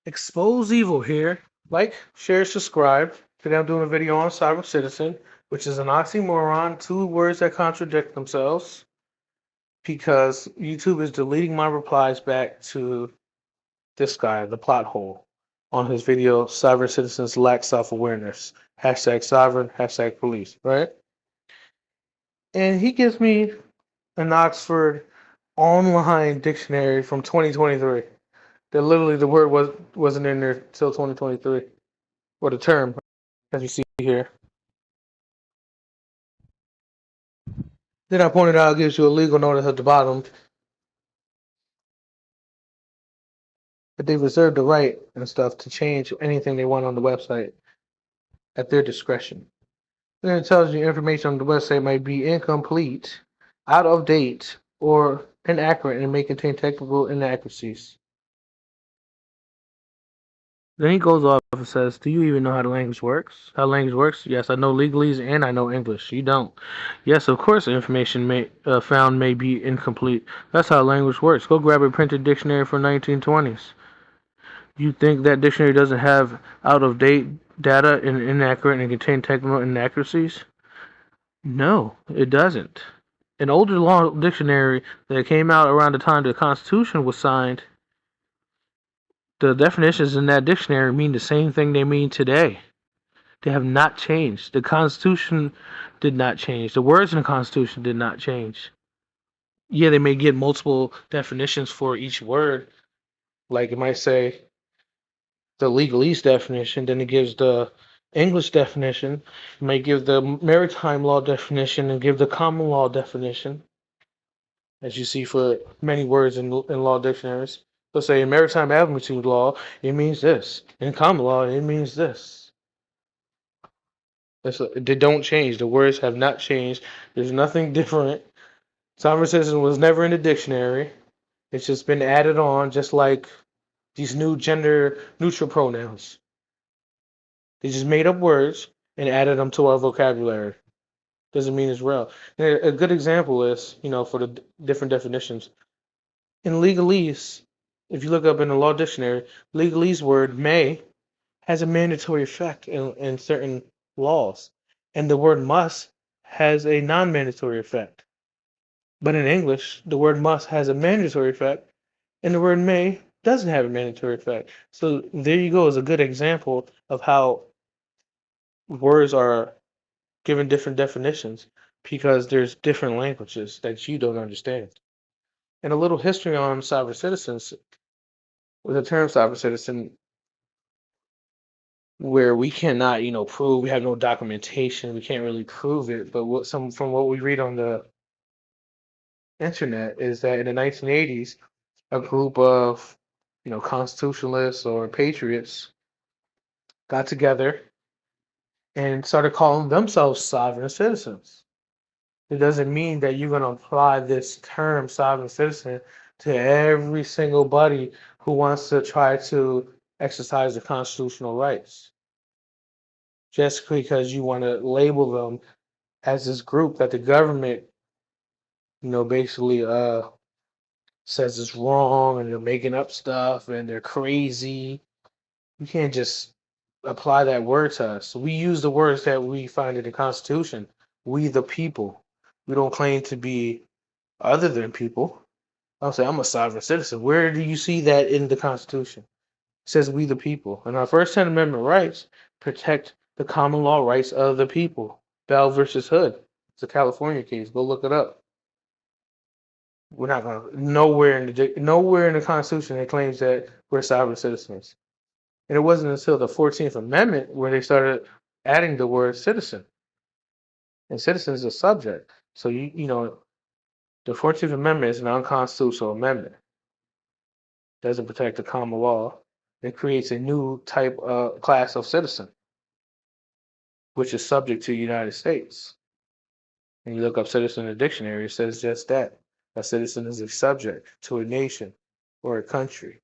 Expose Evil here. Like, share, subscribe. Today I'm doing a video on Sovereign Citizen, which is an oxymoron, two words that contradict themselves, because YouTube is deleting my replies back to this guy, the plot hole, on his video, Sovereign Citizens Lack Self-Awareness. Hashtag sovereign, hashtag police, right? And he gives me an Oxford online dictionary from 2023. That literally the word wasn't in there till 2023, or the term, as you see here. Then I pointed out it gives you a legal notice at the bottom that they reserve the right and stuff to change anything they want on the website at their discretion. Then it tells you information on the website might be incomplete, out of date, or inaccurate and may contain technical inaccuracies. Then he goes off and says, "Do you even know how the language works? How language works? Yes, I know legalese and I know English. You don't. Yes, of course, the information found may be incomplete. That's how language works. Go grab a printed dictionary from 1920s. You think that dictionary doesn't have out-of-date data and inaccurate and contain technical inaccuracies? No, it doesn't. An older law dictionary that came out around the time the Constitution was signed, the definitions in that dictionary mean the same thing they mean today. They have not changed. The Constitution did not change. The words in the Constitution did not change. Yeah, they may get multiple definitions for each word. Like it might say the legalese definition, then it gives the English definition. It may give the maritime law definition and give the common law definition, as you see for many words in law dictionaries. So say in maritime admiralty law, it means this. In common law, it means this. They don't change. The words have not changed. There's nothing different. Sovereign citizen was never in the dictionary. It's just been added on, just like these new gender neutral pronouns. They just made up words and added them to our vocabulary. Doesn't mean it's real. And a good example is, for the different definitions. In legalese, if you look up in the law dictionary, legalese word may has a mandatory effect in certain laws, and the word must has a non-mandatory effect. But in English, the word must has a mandatory effect, and the word may doesn't have a mandatory effect. So there you go, is a good example of how words are given different definitions because there's different languages that you don't understand. And a little history on sovereign citizens, with the term sovereign citizen, where we cannot, prove, we have no documentation, we can't really prove it, but from what we read on the internet is that in the 1980s, a group of, constitutionalists or patriots got together and started calling themselves sovereign citizens. It doesn't mean that you're going to apply this term sovereign citizen to every single buddy who wants to try to exercise their constitutional rights. Just because you want to label them as this group that the government, basically says is wrong and they're making up stuff and they're crazy. You can't just apply that word to us. We use the words that we find in the Constitution. We the people. We don't claim to be other than people. I'll say I'm a sovereign citizen. Where do you see that in the Constitution? It says we the people. And our first 10 Amendment rights protect the common law rights of the people. Bell versus Hood. It's a California case. Go look it up. We're not gonna nowhere in the Constitution it claims that we're sovereign citizens. And it wasn't until the 14th Amendment where they started adding the word citizen. And citizen is a subject. So the 14th Amendment is an unconstitutional amendment. It doesn't protect the common law. It creates a new type of class of citizen, which is subject to the United States. And you look up citizen in the dictionary, it says just that. A citizen is a subject to a nation or a country.